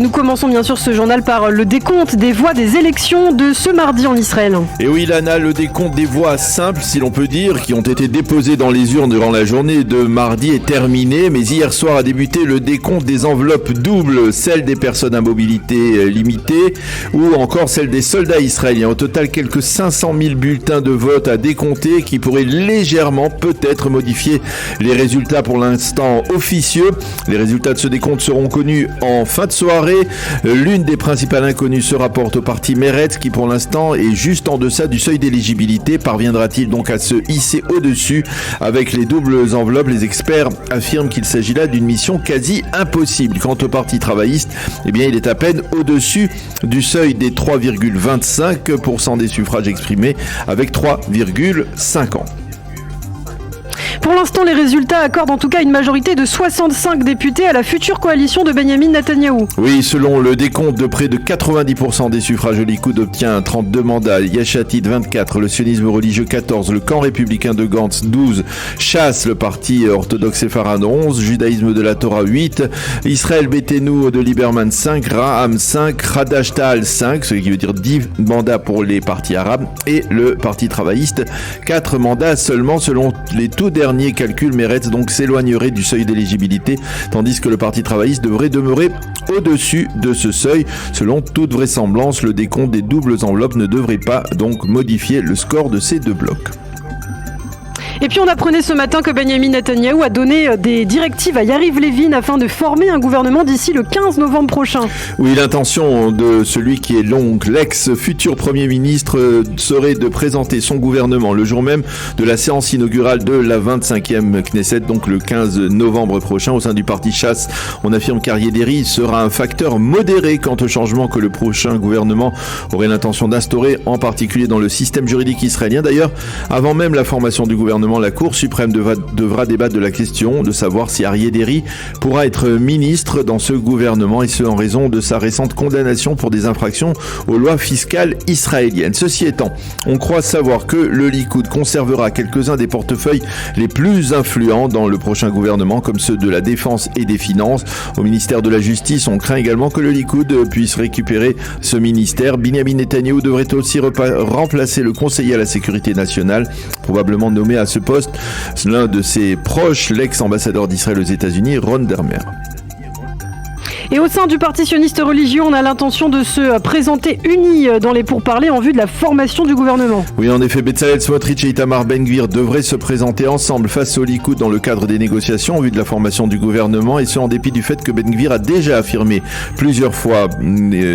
nous commençons bien sûr ce journal par le décompte des voix des élections de ce mardi en Israël. Et oui, Lana, le décompte des voix simples, si l'on peut dire, qui ont été déposées dans les urnes durant la journée de mardi est terminé. Mais hier soir a débuté le décompte des enveloppes doubles, celles des personnes à mobilité limitée ou encore celles des soldats israéliens. Au total, quelques 500 000 bulletins de vote à décompter qui pourraient légèrement peut-être modifier les résultats pour l'instant officieux. Les résultats de ce décompte seront connus en fin de soirée. L'une des principales inconnues se rapporte au parti Meretz qui pour l'instant est juste en deçà du seuil d'éligibilité. Parviendra-t-il donc à se hisser au-dessus avec les doubles enveloppes? Les experts affirment qu'il s'agit là d'une mission quasi impossible. Quant au parti travailliste, eh bien il est à peine au-dessus du seuil des 3,25% des suffrages exprimés avec 3,50. Pour l'instant, les résultats accordent en tout cas une majorité de 65 députés à la future coalition de Benyamin Netanyahou. Oui, selon le décompte de près de 90% des suffrages, le Likoud obtient 32 mandats, Yesh Atid 24, le sionisme religieux 14, le camp républicain de Gantz 12, Chasse, le parti orthodoxe séfarade 11, Judaïsme de la Torah 8, Israël Beitenou de Lieberman 5, Raham 5, Hadash Ta'al 5, ce qui veut dire 10 mandats pour les partis arabes, et le parti travailliste 4 mandats seulement. Selon les tout derniers calculs, Meretz donc s'éloignerait du seuil d'éligibilité, tandis que le parti travailliste devrait demeurer au-dessus de ce seuil. Selon toute vraisemblance, le décompte des doubles enveloppes ne devrait pas donc modifier le score de ces deux blocs. Et puis on apprenait ce matin que Benyamin Netanyahou a donné des directives à Yariv Levin afin de former un gouvernement d'ici le 15 novembre prochain. Oui, l'intention de celui qui est l'ex-futur Premier ministre serait de présenter son gouvernement le jour même de la séance inaugurale de la 25e Knesset, donc le 15 novembre prochain. Au sein du parti Chasse, on affirme qu'Aryeh Deri sera un facteur modéré quant au changement que le prochain gouvernement aurait l'intention d'instaurer, en particulier dans le système juridique israélien. D'ailleurs, avant même la formation du gouvernement, la Cour suprême devra débattre de la question de savoir si Aryeh Deri pourra être ministre dans ce gouvernement, et ce en raison de sa récente condamnation pour des infractions aux lois fiscales israéliennes. Ceci étant, on croit savoir que le Likoud conservera quelques-uns des portefeuilles les plus influents dans le prochain gouvernement, comme ceux de la Défense et des Finances. Au ministère de la Justice, on craint également que le Likoud puisse récupérer ce ministère. Benyamin Netanyahou devrait aussi remplacer le conseiller à la sécurité nationale, probablement nommé à ce poste l'un de ses proches, l'ex-ambassadeur d'Israël aux États-Unis, Ron Dermer. Et au sein du parti sioniste religieux, on a l'intention de se présenter unis dans les pourparlers en vue de la formation du gouvernement. Oui, en effet, Bezalel Smotrich et Itamar Ben-Gvir devraient se présenter ensemble face au Likoud dans le cadre des négociations en vue de la formation du gouvernement, et ce en dépit du fait que Ben-Gvir a déjà affirmé plusieurs fois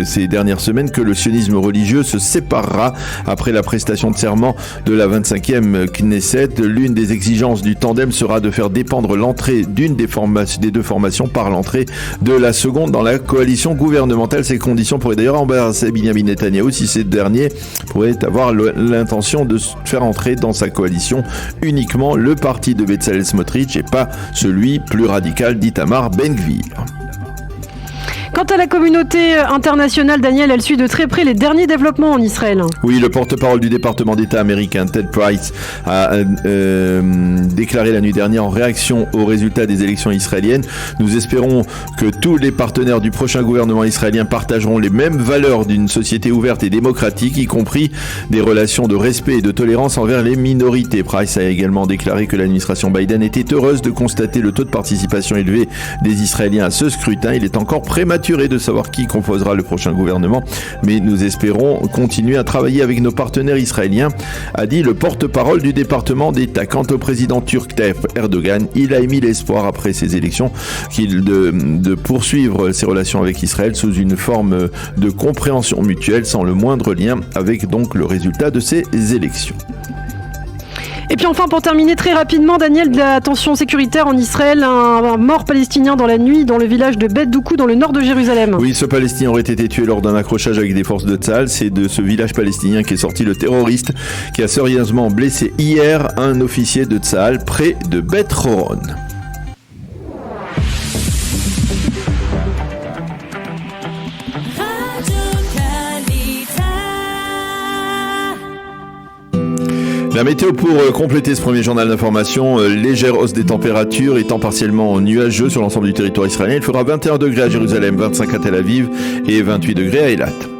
ces dernières semaines que le sionisme religieux se séparera après la prestation de serment de la 25e Knesset. L'une des exigences du tandem sera de faire dépendre l'entrée d'une des deux formations par l'entrée de la seconde dans la coalition gouvernementale. Ces conditions pourraient d'ailleurs embarrasser Benyamin Netanyahou si ces derniers pourraient avoir l'intention de faire entrer dans sa coalition uniquement le parti de Bezalel Smotrich et pas celui plus radical d'Itamar Ben-Gvir. Quant à la communauté internationale, Daniel, elle suit de très près les derniers développements en Israël. Oui, le porte-parole du département d'État américain, Ted Price, a déclaré la nuit dernière en réaction aux résultats des élections israéliennes: nous espérons que tous les partenaires du prochain gouvernement israélien partageront les mêmes valeurs d'une société ouverte et démocratique, y compris des relations de respect et de tolérance envers les minorités. Price a également déclaré que l'administration Biden était heureuse de constater le taux de participation élevé des Israéliens à ce scrutin. Il est encore prématuré de savoir qui composera le prochain gouvernement, mais nous espérons continuer à travailler avec nos partenaires israéliens, a dit le porte-parole du département d'État. Quant au président turc Tayyip Erdogan, il a émis l'espoir après ces élections de poursuivre ses relations avec Israël sous une forme de compréhension mutuelle, sans le moindre lien avec donc le résultat de ces élections. Et puis enfin, pour terminer très rapidement, Daniel, de la tension sécuritaire en Israël, un mort palestinien dans la nuit dans le village de Bet Doukou dans le nord de Jérusalem. Oui, ce Palestinien aurait été tué lors d'un accrochage avec des forces de Tsahal. C'est de ce village palestinien qu'est sorti le terroriste qui a sérieusement blessé hier un officier de Tsahal près de Bet Horon. La météo pour compléter ce premier journal d'information, légère hausse des températures étant partiellement nuageux sur l'ensemble du territoire israélien. Il faudra 21 degrés à Jérusalem, 25 à Tel Aviv et 28 degrés à Eilat.